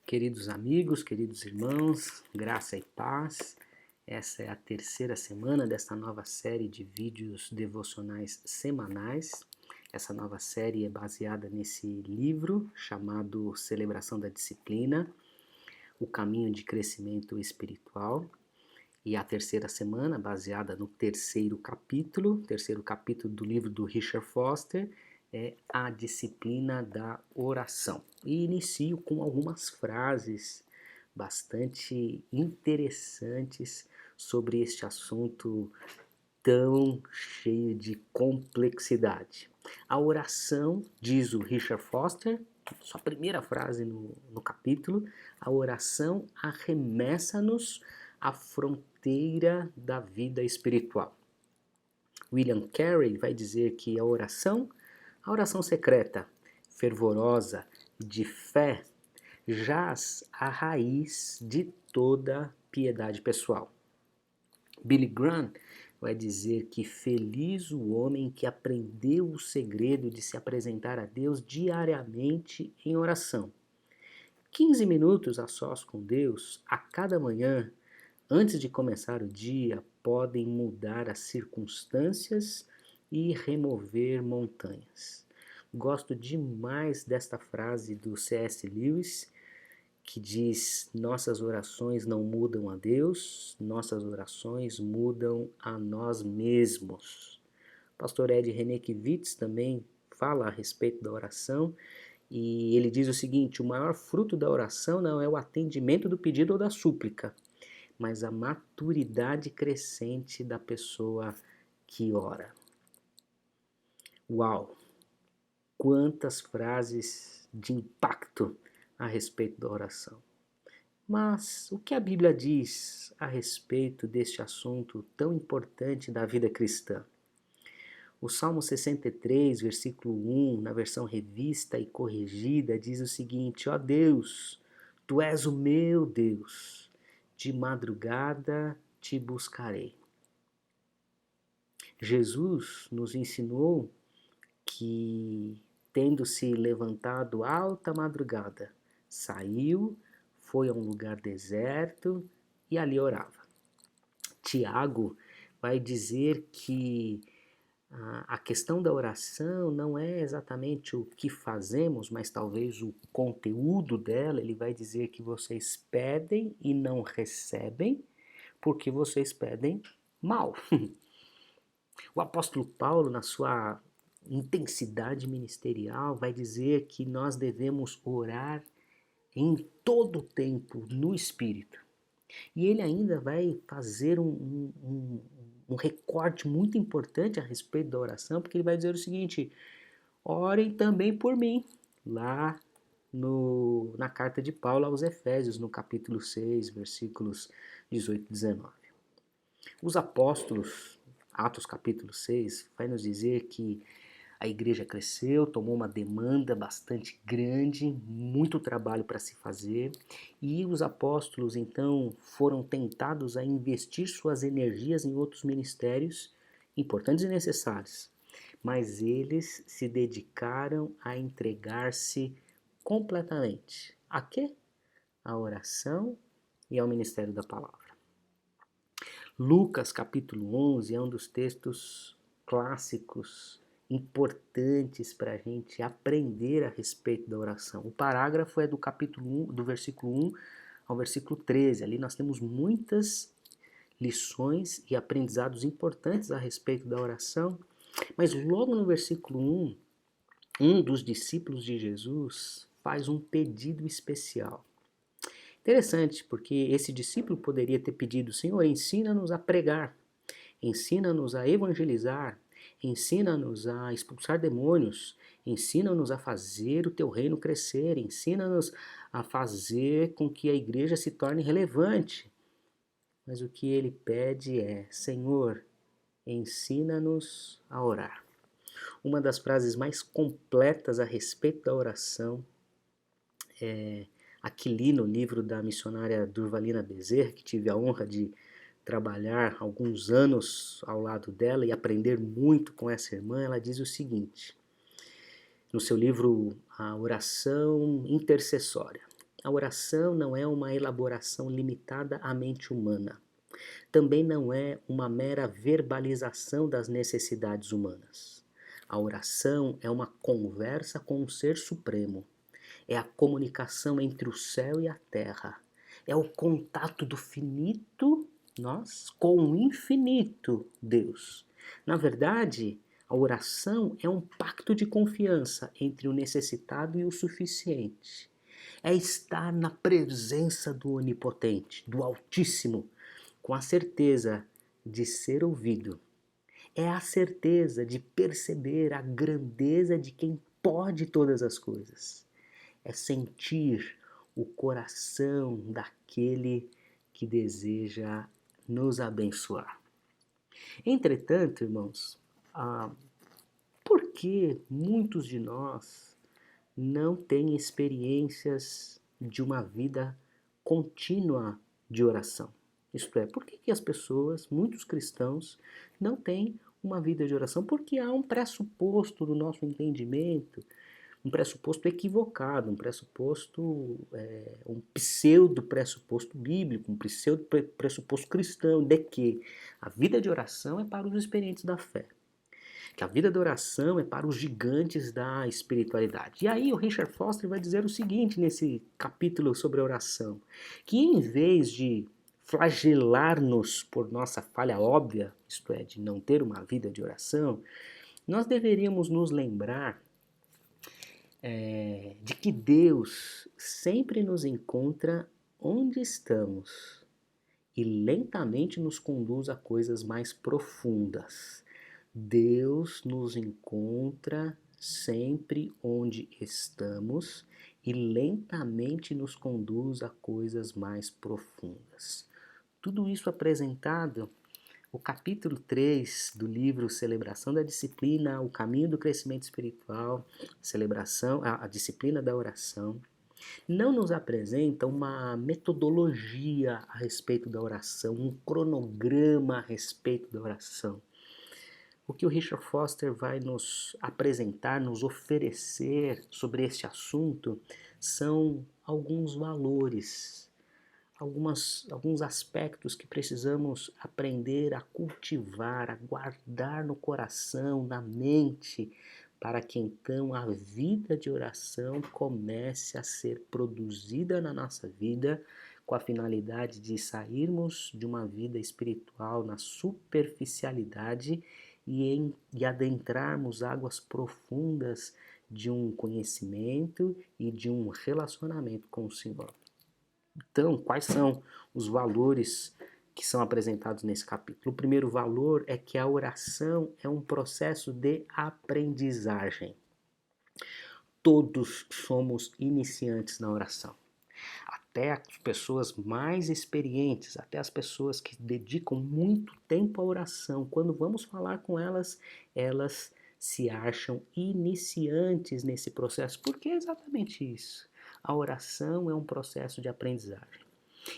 Queridos amigos, queridos irmãos, graça e paz. Essa é a terceira semana desta nova série de vídeos devocionais semanais. Essa nova série é baseada nesse livro chamado Celebração da Disciplina, o caminho de crescimento espiritual. E a terceira semana, baseada no terceiro capítulo do livro do Richard Foster, é a disciplina da oração. E inicio com algumas frases bastante interessantes sobre este assunto tão cheio de complexidade. A oração, diz o Richard Foster, sua primeira frase no capítulo, a oração arremessa-nos à fronteira da vida espiritual. William Carey vai dizer que a oração secreta, fervorosa, de fé, jaz à raiz de toda piedade pessoal. Billy Graham vai dizer que feliz o homem que aprendeu o segredo de se apresentar a Deus diariamente em oração. 15 minutos a sós com Deus a cada manhã, antes de começar o dia, podem mudar as circunstâncias e remover montanhas. Gosto demais desta frase do C.S. Lewis, que diz: nossas orações não mudam a Deus, nossas orações mudam a nós mesmos. O pastor Ed Renekiewicz também fala a respeito da oração e ele diz o seguinte: o maior fruto da oração não é o atendimento do pedido ou da súplica, mas a maturidade crescente da pessoa que ora. Uau! Quantas frases de impacto a respeito da oração. Mas o que a Bíblia diz a respeito deste assunto tão importante da vida cristã? O Salmo 63, versículo 1, na versão revista e corrigida, diz o seguinte: ó Deus, Tu és o meu Deus, de madrugada te buscarei. Jesus nos ensinou que, tendo se levantado alta madrugada, saiu, foi a um lugar deserto e ali orava. Tiago vai dizer que a questão da oração não é exatamente o que fazemos, mas talvez o conteúdo dela. Ele vai dizer que vocês pedem e não recebem, porque vocês pedem mal. O apóstolo Paulo, na sua intensidade ministerial, vai dizer que nós devemos orar em todo o tempo no Espírito. E ele ainda vai fazer um recorte muito importante a respeito da oração, porque ele vai dizer o seguinte: orem também por mim, lá na carta de Paulo aos Efésios, no capítulo 6, versículos 18 e 19. Os apóstolos, Atos capítulo 6, vai nos dizer que a igreja cresceu, tomou uma demanda bastante grande, muito trabalho para se fazer, e os apóstolos então foram tentados a investir suas energias em outros ministérios importantes e necessários, mas eles se dedicaram a entregar-se completamente. A quê? A oração e ao ministério da palavra. Lucas capítulo 11 é um dos textos clássicos importantes para a gente aprender a respeito da oração. O parágrafo é do capítulo 1, do versículo 1 ao versículo 13. Ali nós temos muitas lições e aprendizados importantes a respeito da oração, mas logo no versículo 1, um dos discípulos de Jesus faz um pedido especial. Interessante, porque esse discípulo poderia ter pedido: Senhor, ensina-nos a pregar, ensina-nos a evangelizar, ensina-nos a expulsar demônios, ensina-nos a fazer o teu reino crescer, ensina-nos a fazer com que a igreja se torne relevante. Mas o que ele pede é: Senhor, ensina-nos a orar. Uma das frases mais completas a respeito da oração é aqui li no livro da missionária Durvalina Bezerra, que tive a honra de trabalhar alguns anos ao lado dela e aprender muito com essa irmã. Ela diz o seguinte, no seu livro A Oração Intercessória: A oração não é uma elaboração limitada à mente humana. Também não é uma mera verbalização das necessidades humanas. A oração é uma conversa com o Ser Supremo. É a comunicação entre o céu e a terra. É o contato do finito, nós, com o infinito, Deus. Na verdade, a oração é um pacto de confiança entre o necessitado e o suficiente. É estar na presença do Onipotente, do Altíssimo, com a certeza de ser ouvido. É a certeza de perceber a grandeza de quem pode todas as coisas. É sentir o coração daquele que deseja nos abençoar. Entretanto, irmãos, por que muitos de nós não têm experiências de uma vida contínua de oração? Isto é, por que as pessoas, muitos cristãos, não têm uma vida de oração? Porque há um pressuposto do nosso entendimento, um pressuposto equivocado, um pressuposto, um pseudo pressuposto bíblico, um pseudo pressuposto cristão, de que a vida de oração é para os experientes da fé, que a vida de oração é para os gigantes da espiritualidade. E aí o Richard Foster vai dizer o seguinte nesse capítulo sobre a oração, que em vez de flagelar-nos por nossa falha óbvia, isto é, de não ter uma vida de oração, nós deveríamos nos lembrar de que Deus sempre nos encontra onde estamos e lentamente nos conduz a coisas mais profundas. Deus nos encontra sempre onde estamos e lentamente nos conduz a coisas mais profundas. Tudo isso apresentado o capítulo 3 do livro Celebração da Disciplina, o caminho do crescimento espiritual, a disciplina da oração, não nos apresenta uma metodologia a respeito da oração, um cronograma a respeito da oração. O que o Richard Foster vai nos apresentar, nos oferecer sobre este assunto são alguns valores, alguns aspectos que precisamos aprender a cultivar, a guardar no coração, na mente, para que então a vida de oração comece a ser produzida na nossa vida com a finalidade de sairmos de uma vida espiritual na superficialidade e adentrarmos águas profundas de um conhecimento e de um relacionamento com o Senhor. Então, quais são os valores que são apresentados nesse capítulo? O primeiro valor é que a oração é um processo de aprendizagem. Todos somos iniciantes na oração. Até as pessoas mais experientes, até as pessoas que dedicam muito tempo à oração, quando vamos falar com elas, elas se acham iniciantes nesse processo. Por que exatamente isso? A oração é um processo de aprendizagem.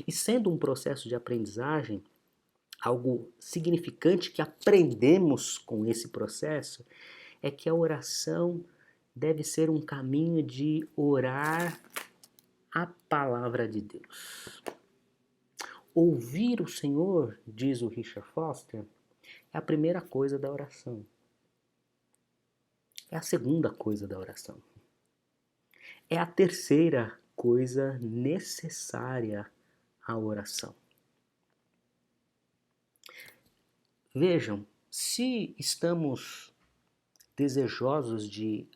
E sendo um processo de aprendizagem, algo significante que aprendemos com esse processo é que a oração deve ser um caminho de orar a palavra de Deus. Ouvir o Senhor, diz o Richard Foster, é a primeira coisa da oração. É a segunda coisa da oração. É a terceira coisa necessária à oração. Vejam, se estamos desejosos de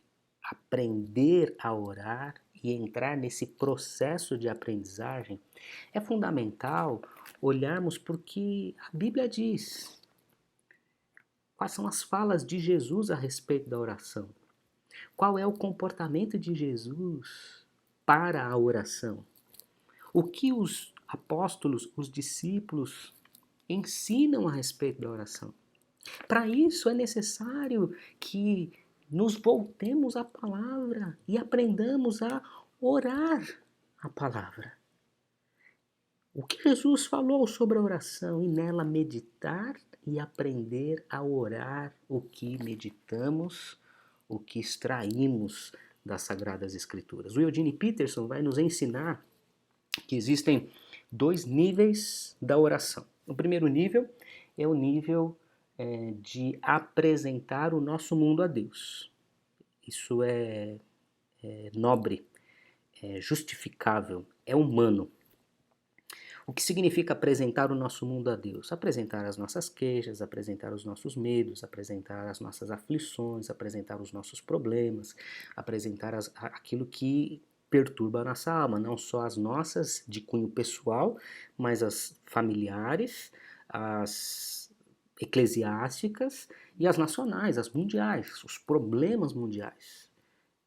aprender a orar e entrar nesse processo de aprendizagem, é fundamental olharmos para o que a Bíblia diz. Quais são as falas de Jesus a respeito da oração? Qual é o comportamento de Jesus para a oração? O que os apóstolos, os discípulos ensinam a respeito da oração? Para isso é necessário que nos voltemos à palavra e aprendamos a orar a palavra. O que Jesus falou sobre a oração e nela meditar e aprender a orar o que meditamos, o que extraímos das Sagradas Escrituras. O Eugene Peterson vai nos ensinar que existem dois níveis da oração. O primeiro nível é o nível de apresentar o nosso mundo a Deus. Isso é nobre, é justificável, é humano. O que significa apresentar o nosso mundo a Deus? Apresentar as nossas queixas, apresentar os nossos medos, apresentar as nossas aflições, apresentar os nossos problemas, apresentar aquilo que perturba a nossa alma, não só as nossas de cunho pessoal, mas as familiares, as eclesiásticas e as nacionais, as mundiais, os problemas mundiais.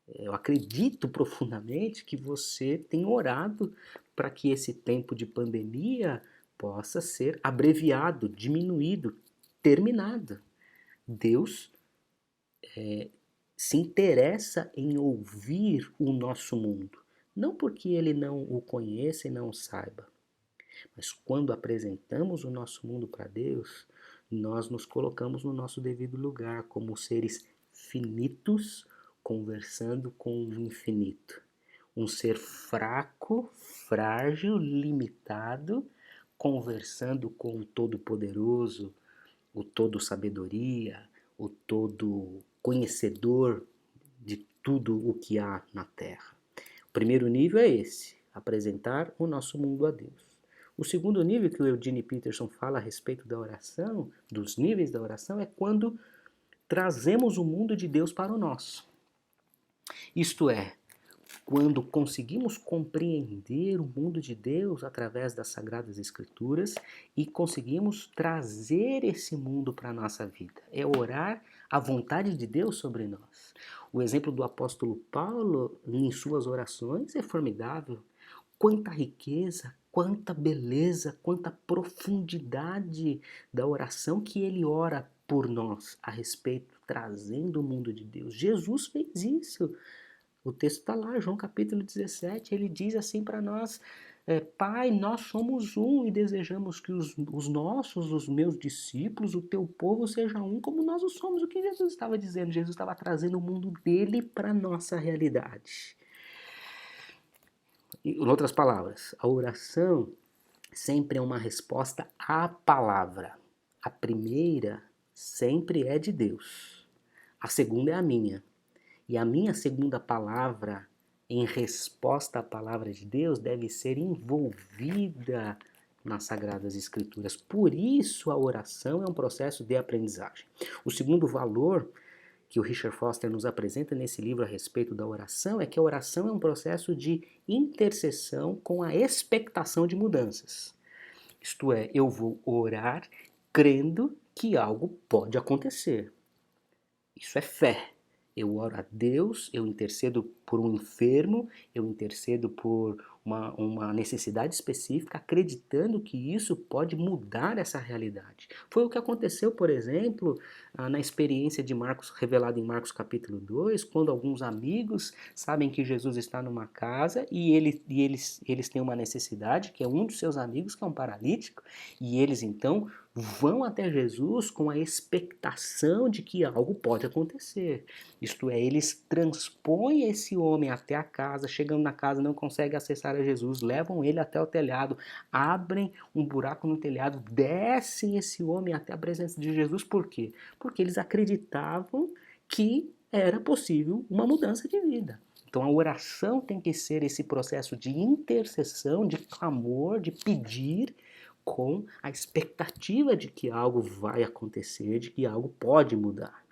Eu acredito profundamente que você tem orado para que esse tempo de pandemia possa ser abreviado, diminuído, terminado. Deus se interessa em ouvir o nosso mundo, não porque ele não o conheça e não o saiba, mas quando apresentamos o nosso mundo para Deus, nós nos colocamos no nosso devido lugar como seres finitos conversando com o infinito. Um ser fraco, frágil, limitado, conversando com o Todo-Poderoso, o Todo-Sabedoria, o Todo-Conhecedor de tudo o que há na Terra. O primeiro nível é esse, apresentar o nosso mundo a Deus. O segundo nível que o Eugene Peterson fala a respeito da oração, dos níveis da oração, é quando trazemos o mundo de Deus para o nosso. Isto é, quando conseguimos compreender o mundo de Deus através das Sagradas Escrituras e conseguimos trazer esse mundo para a nossa vida. É orar a vontade de Deus sobre nós. O exemplo do apóstolo Paulo em suas orações é formidável. Quanta riqueza, quanta beleza, quanta profundidade da oração que ele ora por nós a respeito, trazendo o mundo de Deus. Jesus fez isso. O texto está lá, João capítulo 17, ele diz assim para nós, Pai, nós somos um e desejamos que os nossos, os meus discípulos, o teu povo seja um como nós o somos. O que Jesus estava dizendo? Jesus estava trazendo o mundo dele para a nossa realidade. Em outras palavras, a oração sempre é uma resposta à palavra. A primeira sempre é de Deus. A segunda é a minha. E a minha segunda palavra, em resposta à palavra de Deus, deve ser envolvida nas Sagradas Escrituras. Por isso a oração é um processo de aprendizagem. O segundo valor que o Richard Foster nos apresenta nesse livro a respeito da oração é que a oração é um processo de intercessão com a expectação de mudanças. Isto é, eu vou orar crendo que algo pode acontecer. Isso é fé. Eu oro a Deus, eu intercedo por um enfermo, eu intercedo por uma necessidade específica, acreditando que isso pode mudar essa realidade. Foi o que aconteceu, por exemplo, na experiência de Marcos, revelada em Marcos capítulo 2, quando alguns amigos sabem que Jesus está numa casa e eles têm uma necessidade, que é um dos seus amigos, que é um paralítico, e eles então vão até Jesus com a expectação de que algo pode acontecer. Isto é, eles transpõem esse homem até a casa, chegando na casa não conseguem acessar a Jesus, levam ele até o telhado, abrem um buraco no telhado, descem esse homem até a presença de Jesus. Por quê? Porque eles acreditavam que era possível uma mudança de vida. Então a oração tem que ser esse processo de intercessão, de clamor, de pedir, com a expectativa de que algo vai acontecer, de que algo pode mudar.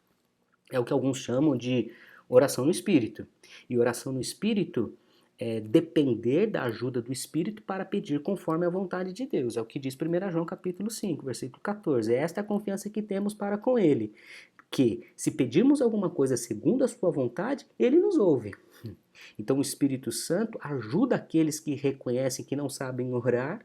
É o que alguns chamam de oração no Espírito. E oração no Espírito é depender da ajuda do Espírito para pedir conforme a vontade de Deus. É o que diz 1 João capítulo 5, versículo 14. Esta é a confiança que temos para com Ele, que se pedirmos alguma coisa segundo a sua vontade, Ele nos ouve. Então o Espírito Santo ajuda aqueles que reconhecem que não sabem orar,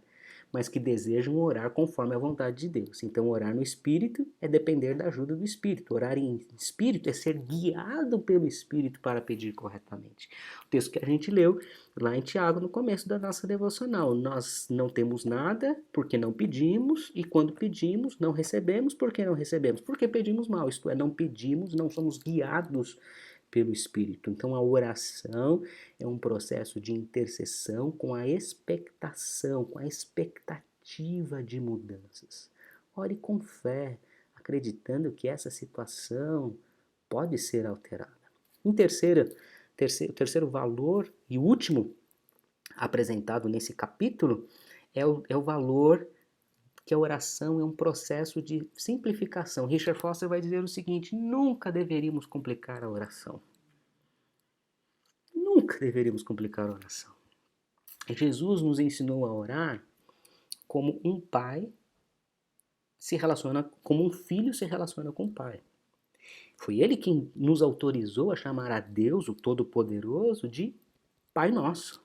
mas que desejam orar conforme a vontade de Deus. Então, orar no Espírito é depender da ajuda do Espírito. Orar em Espírito é ser guiado pelo Espírito para pedir corretamente. O texto que a gente leu lá em Tiago, no começo da nossa devocional. Nós não temos nada porque não pedimos, e quando pedimos, não recebemos porque não recebemos. Porque pedimos mal, isto é, não pedimos, não somos guiados pelo Espírito. Então a oração é um processo de intercessão com a expectação, com a expectativa de mudanças. Ore com fé, acreditando que essa situação pode ser alterada. O terceiro valor e último apresentado nesse capítulo é o valor que a oração é um processo de simplificação. Richard Foster vai dizer o seguinte: nunca deveríamos complicar a oração. Nunca deveríamos complicar a oração. Jesus nos ensinou a orar como um pai se relaciona, como um filho se relaciona com o pai. Foi ele quem nos autorizou a chamar a Deus, o Todo-Poderoso, de Pai Nosso.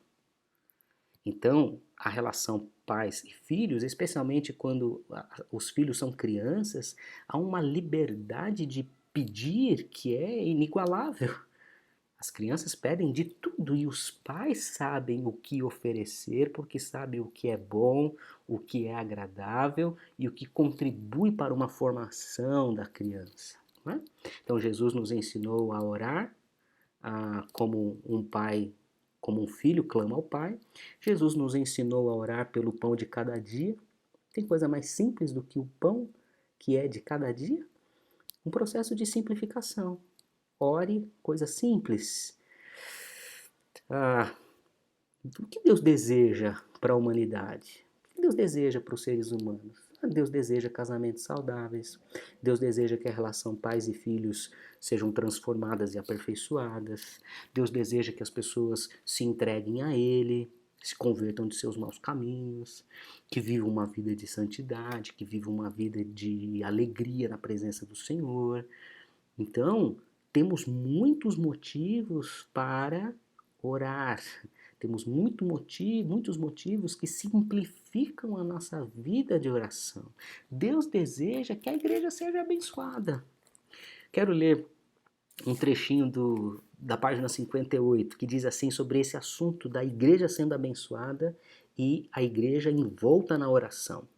Então, a relação pais e filhos, especialmente quando os filhos são crianças, há uma liberdade de pedir que é inigualável. As crianças pedem de tudo e os pais sabem o que oferecer, porque sabem o que é bom, o que é agradável e o que contribui para uma formação da criança. Não é? Então Jesus nos ensinou a orar como um pai, como um filho clama ao pai. Jesus nos ensinou a orar pelo pão de cada dia. Tem coisa mais simples do que o pão que é de cada dia? Um processo de simplificação. Ore, coisa simples. O que Deus deseja para a humanidade? O que Deus deseja para os seres humanos? Deus deseja casamentos saudáveis. Deus deseja que a relação pais e filhos sejam transformadas e aperfeiçoadas. Deus deseja que as pessoas se entreguem a Ele, se convertam de seus maus caminhos, que vivam uma vida de santidade, que vivam uma vida de alegria na presença do Senhor. Então, temos muitos motivos para orar. Temos muitos motivos que simplificam a nossa vida de oração. Deus deseja que a igreja seja abençoada. Quero ler um trechinho da página 58, que diz assim sobre esse assunto da igreja sendo abençoada e a igreja envolta na oração.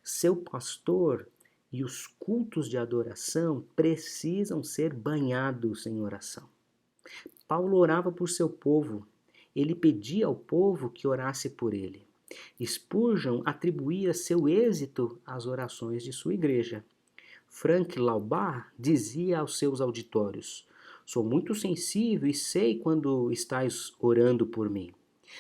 Seu pastor e os cultos de adoração precisam ser banhados em oração. Paulo orava por seu povo. Ele pedia ao povo que orasse por ele. Spurgeon atribuía seu êxito às orações de sua igreja. Frank Laubach dizia aos seus auditórios: sou muito sensível e sei quando estáis orando por mim.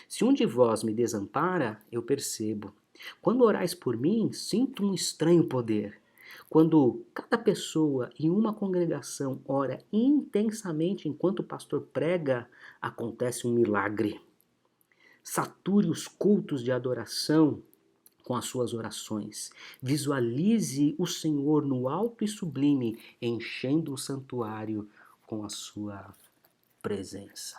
Se um de vós me desampara, eu percebo. Quando orais por mim, sinto um estranho poder. Quando cada pessoa em uma congregação ora intensamente enquanto o pastor prega, acontece um milagre. Sature os cultos de adoração com as suas orações. Visualize o Senhor no alto e sublime, enchendo o santuário com a sua presença.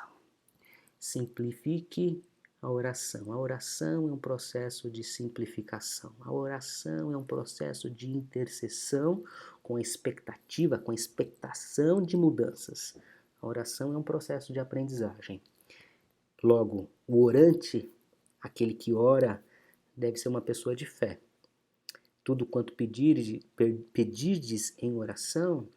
Simplifique a oração. A oração é um processo de simplificação. A oração é um processo de intercessão com expectativa, com expectação de mudanças. A oração é um processo de aprendizagem. Logo, o orante, aquele que ora, deve ser uma pessoa de fé. Tudo quanto pedirdes em oração,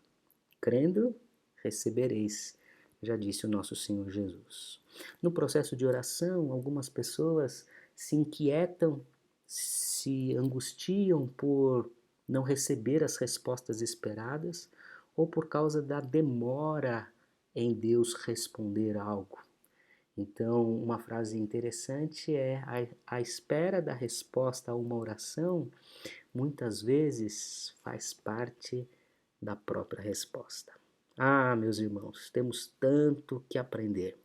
crendo, recebereis, já disse o nosso Senhor Jesus. No processo de oração, algumas pessoas se inquietam, se angustiam por não receber as respostas esperadas ou por causa da demora em Deus responder algo. Então, uma frase interessante é: a espera da resposta a uma oração muitas vezes faz parte da própria resposta. Meus irmãos, temos tanto que aprender.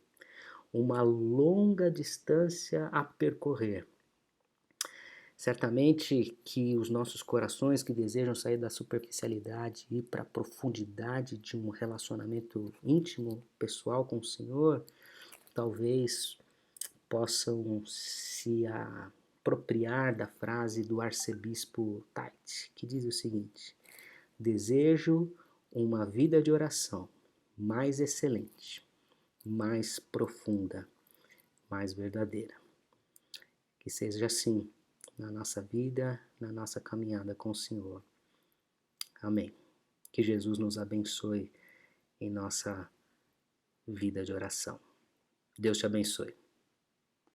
Uma longa distância a percorrer. Certamente que os nossos corações que desejam sair da superficialidade e ir para a profundidade de um relacionamento íntimo, pessoal com o Senhor, talvez possam se apropriar da frase do arcebispo Tait, que diz o seguinte: desejo uma vida de oração mais excelente, mais profunda, mais verdadeira. Que seja assim na nossa vida, na nossa caminhada com o Senhor. Amém. Que Jesus nos abençoe em nossa vida de oração. Deus te abençoe.